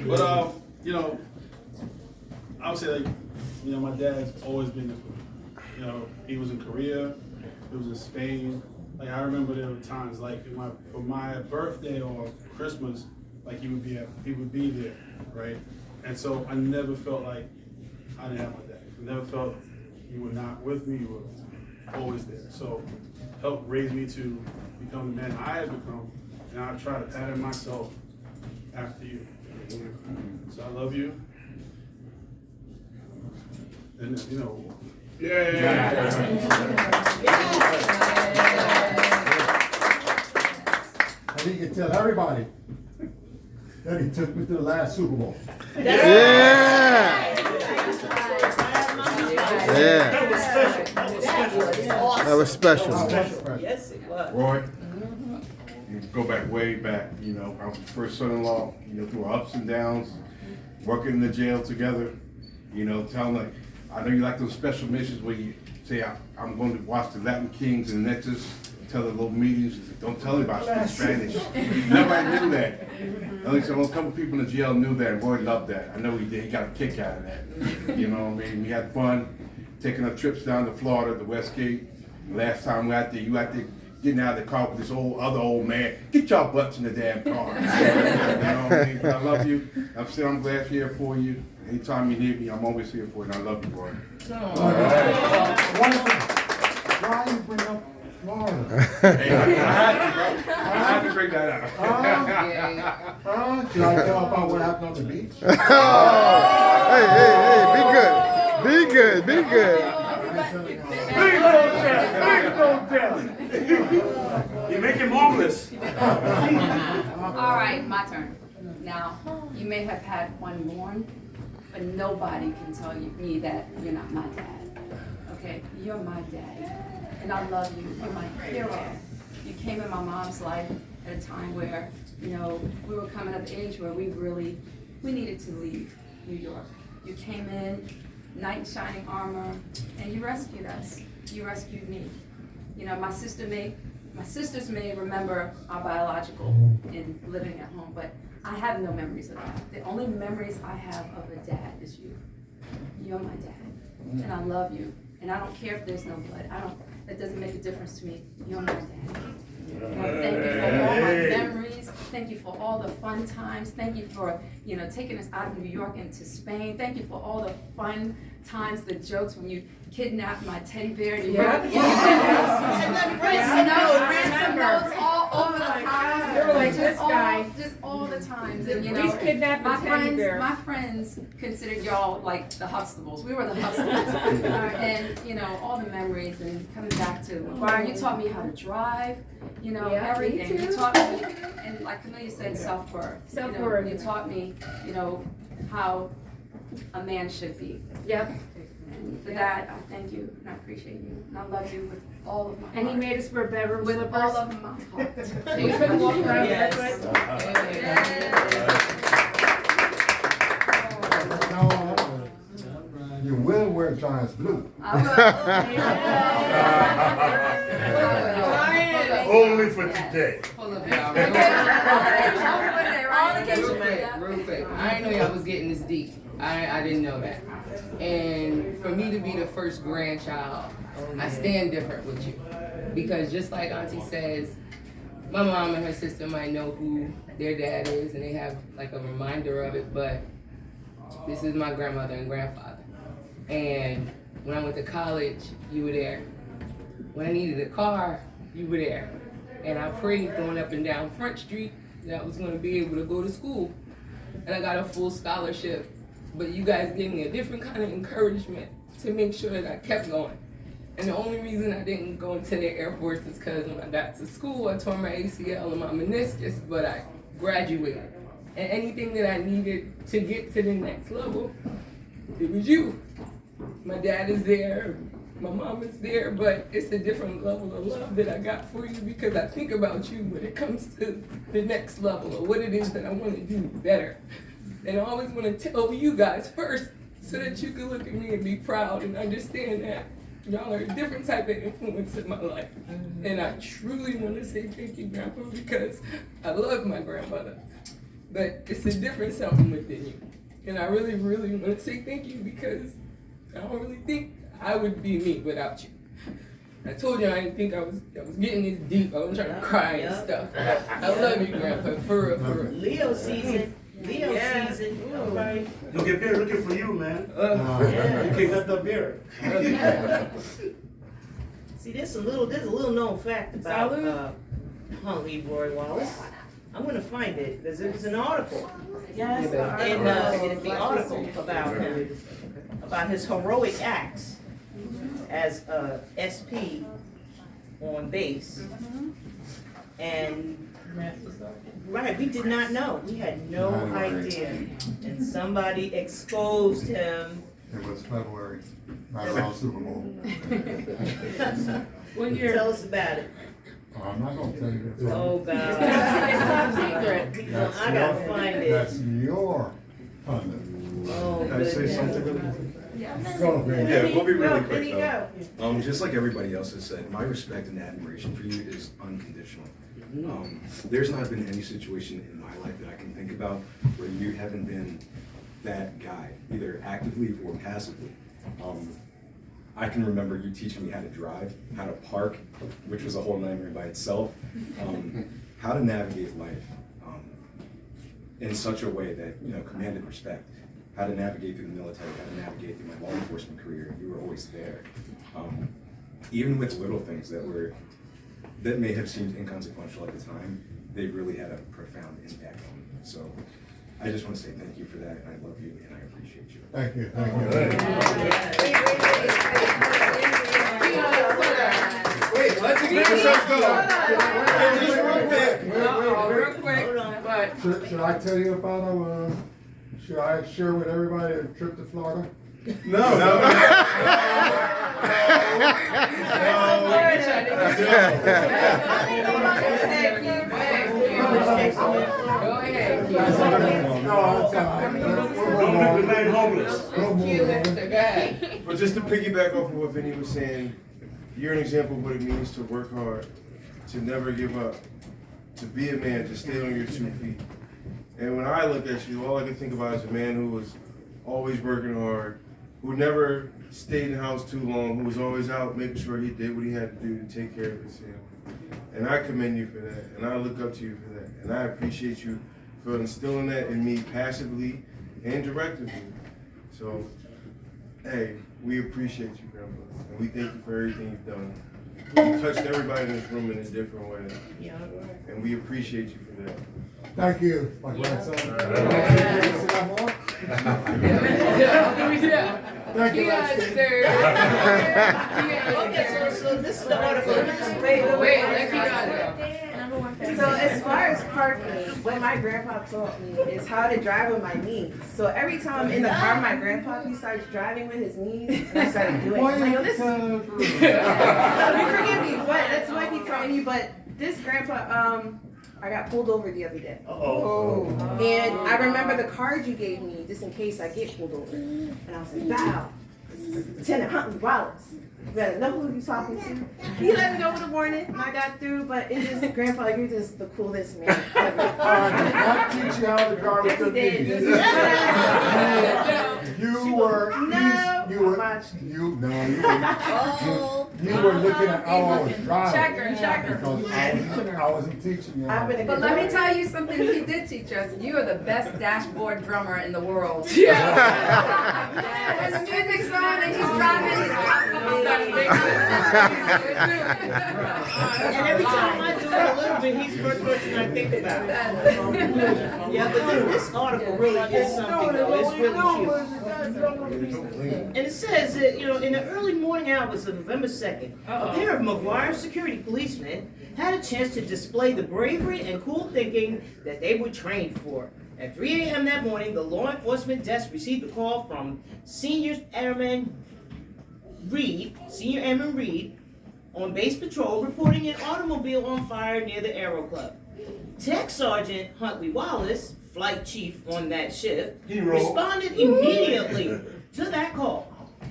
But I would say my dad's always been there for me. He was in Korea, he was in Spain. Like I remember there were times like for my birthday or Christmas, like he would be there, right? And so I never felt like I didn't have my dad. I never felt you were not with me. You were always there. So helped raise me to become the man I have become, and I try to pattern myself after you. So I love you. And And he can tell everybody that he took me to the last Super Bowl. Yeah. That was special. Yes, it was. Roy, you go back way back. I was the first son-in-law. Through our ups and downs, working in the jail together. Telling like, I know you like those special missions where you say, I'm going to watch the Latin Kings and Nexus. Tell the little meetings, don't tell anybody I speak Spanish. Nobody knew that. At least a couple people in the jail knew that, and Roy loved that. I know he did. He got a kick out of that. You know what I mean? We had fun taking our trips down to Florida, the Westgate. Last time we were out there, you out there getting out of the car with this other old man. Get y'all butts in the damn car. You know what I mean? But I love you. I'm glad you're here for you. Anytime you need me, I'm always here for you, and I love you, Roy. Why you bring up Florida? Hey, I had to bring that out. Should I tell about what happened on the beach? Hey, be good. Be good. you make him homeless. All right, my turn. Now, you may have had one born, but nobody can tell me that you're not my dad. Okay? You're my dad. And I love you. You're my hero. You came in my mom's life at a time where, we were coming of age where we needed to leave New York. You came in, knight in shining armor, and you rescued us. You rescued me. My sisters may remember our biological in living at home, but I have no memories of that. The only memories I have of a dad is you. You're my dad, and I love you. And I don't care if there's no blood. That doesn't make a difference to me. You're my dad. Thank you for all my memories. Thank you for all the fun times. Thank you for, taking us out of New York into Spain. Thank you for all the fun times, the jokes when you kidnapped my teddy bear. And you wrote ransom notes all over the house. They were like, this guy. Just all the times. And, He's kidnapped my teddy bear. My friends considered y'all like the Huxtables. We were the Huxtables. And, all the memories and coming back to, you taught me how to drive. Everything. You taught me, and like Camelia said, self-worth. Self-worth. You taught me, how a man should be. Yep. And for that, I thank you and I appreciate you. And I love you with all of my heart. And he made us wear bedroom with slippers. all of my heart. We couldn't walk around barefoot. You will wear Giants blue. I will. Only for today. Hold up, y'all. Real quick. I didn't know y'all was getting this deep. I didn't know that. And for me to be the first grandchild, I stand different with you. Because just like Auntie says, my mom and her sister might know who their dad is and they have like a reminder of it, but this is my grandmother and grandfather. And when I went to college, you were there. When I needed a car, you were there. And I prayed going up and down Front Street that I was going to be able to go to school. And I got a full scholarship. But you guys gave me a different kind of encouragement to make sure that I kept going. And the only reason I didn't go into the Air Force is because when I got to school, I tore my ACL and my meniscus, but I graduated. And anything that I needed to get to the next level, it was you. My dad is there, my mom is there, but it's a different level of love that I got for you because I think about you when it comes to the next level or what it is that I want to do better. And I always want to tell you guys first so that you can look at me and be proud and understand that y'all are a different type of influence in my life. And I truly want to say thank you, Grandpa, because I love my grandmother. but it's a different something within you. And I really, really want to say thank you because I don't really think I would be me without you. I told you I didn't think I was getting this deep. I was trying to cry and stuff. I love you, Grandpa, for real, for real. Leo season. Leo season. All right. Look at beer looking for you, man. Yeah. You can't let the beer. See, there's a little known fact about Huntley Roy Wallace. I'm gonna find it because there's an article. Yes, In the article about him, about his heroic acts as a SP on base. And right, we did not know. We had no idea. And somebody exposed him. It was February, right around Super Bowl. When you're. Tell us about it. I'm not gonna tell you the Oh, truth. God. It's top secret. I gotta find it. That's your thunder. Oh, Can I say goodness. something? Go, man. Yeah, we'll be really Go, quick Vinny, though. Just like everybody else has said, my respect and admiration for you is unconditional. There's not been any situation in my life that I can think about where you haven't been that guy, either actively or passively. I can remember you teaching me how to drive, how to park, which was a whole nightmare by itself, how to navigate life in such a way that, you know, commanded respect, how to navigate through the military, how to navigate through my law enforcement career. You were always there. Even with little things that may have seemed inconsequential at the time, they really had a profound impact on me. So I just want to say thank you for that, and I love you, and I appreciate you. Thank you, thank you. Wait, let's get yourself going. Just real quick. Real quick, Hold on. but Should I tell you about should I share with everybody a trip to Florida? No. Go ahead. No, it's all right. Don't remain homeless. We'll move on. Go ahead. But just to piggyback off of what Vinny was saying, you're an example of what it means to work hard, to never give up, to be a man, to stay on your 2 feet. And when I look at you, all I can think about is a man who was always working hard, who never stayed in the house too long, who was always out making sure he did what he had to do to take care of his family. And I commend you for that, and I look up to you for that, and I appreciate you for instilling that in me passively and directively. So, hey, we appreciate you, Grandpa, and we thank you for everything you've done. You've touched everybody in this room in a different way, Yeah. and we appreciate you for that. Thank you, my grandson. Thank you, Lexi. Okay, so this is the article. Wait, let me So as far as parking, what my grandpa taught me is how to drive with my knees. So every time I'm in the car, my grandpa, he starts driving with his knees, and I started doing it. I'm like, yo, this forgive me, but that's what he taught me. But this grandpa, I got pulled over the other day. Uh-oh. And I remember the card you gave me, just in case I get pulled over. And I was like, wow, Lieutenant Huntley Wallace. You better know who you're talking to. He let me know in the morning, and I got through, but it's just, Grandpa, you're just the coolest man ever. I did not teach you how to drive with your Yes, he knees. did. You were looking at how I was driving. Checker. Because I wasn't teaching you. I've been a But good let me driver. tell you something he did teach us. You are the best dashboard drummer in the world. When the music's on and he's drumming, And every time I do it a little bit, he's the first person I think about. Yeah, but this article really is something though. It's really cute. And it says that, you know, in the early morning hours of November 2nd, a pair of McGuire security policemen had a chance to display the bravery and cool thinking that they were trained for. At 3 a.m. that morning, the law enforcement desk received a call from Senior Airman Reed, on base patrol, reporting an automobile on fire near the Aero Club. Tech Sergeant Huntley Wallace, flight chief on that shift, responded immediately to that call.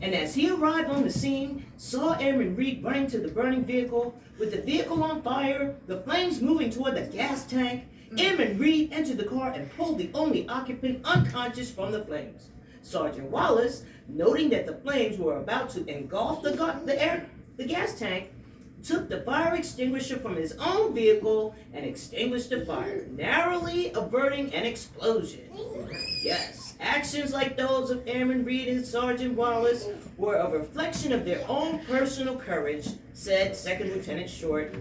And as he arrived on the scene, saw Airman Reed running to the burning vehicle. With the vehicle on fire, the flames moving toward the gas tank, Airman Reed entered the car and pulled the only occupant unconscious from the flames. Sergeant Wallace, noting that the flames were about to engulf the gas tank, took the fire extinguisher from his own vehicle and extinguished the fire, narrowly averting an explosion. Yes, actions like those of Airman Reed and Sergeant Wallace were a reflection of their own personal courage, said Second Lieutenant Short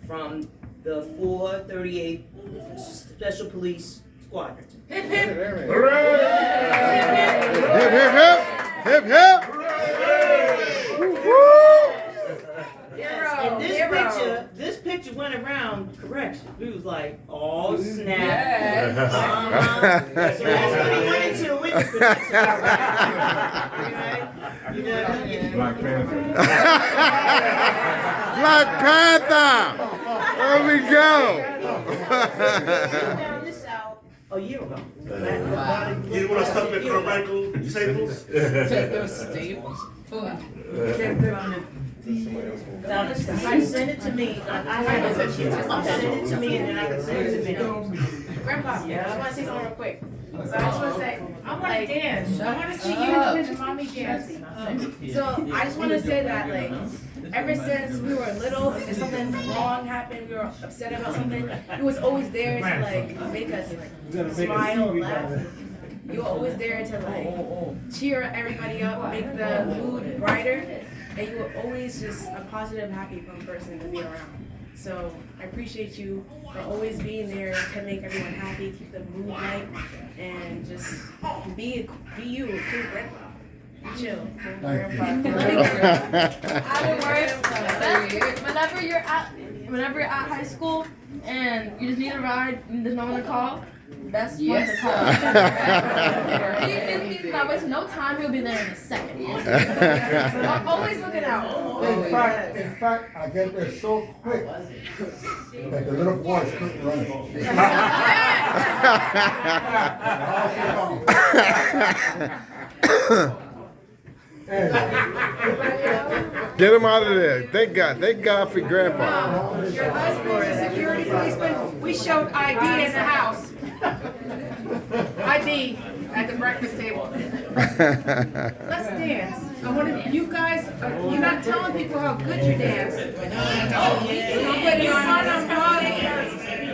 from the 438th Special Police Squadron. Hip hip. Hip, hip, hip. Hip, hip. Yes, and this picture went around, correction. We was like, oh snap. Yeah. So that's what he wanted to witness protection. Right? You know what I mean? Black Panther. Black Panther. There we go. Found this out a year ago. You want to stop at Carmichael Staples? Take those staples. I sent it to me. I had to send it to me and then I can send it to me. Grandpa, I just want to say something real quick. So I just want to say, I want to dance. I want to see you doing the mommy dance. So I just want to say that, like, ever since we were little, if something wrong happened, we were upset about something, he was always there to, like, make us, like, smile and laugh. You were always there to, like, cheer everybody up, make the mood brighter. And you were always just a positive, happy, fun person to be around. So I appreciate you for always being there to make everyone happy, keep the mood light, and just be you, a cool grandpa. Chill, cool grandpa. Whenever you're at high school and you just need a ride, there's no one to call. That's one to call. That was no time. He'll be there in a second. I'm always looking out. In fact, I get there so quick that the little boys couldn't run. Get him out of there. Thank God for Grandpa. Your husband's a security policeman. We showed ID in the house. ID at the breakfast table. Let's dance. I want to. You guys, you're not telling people how good you dance. You're putting on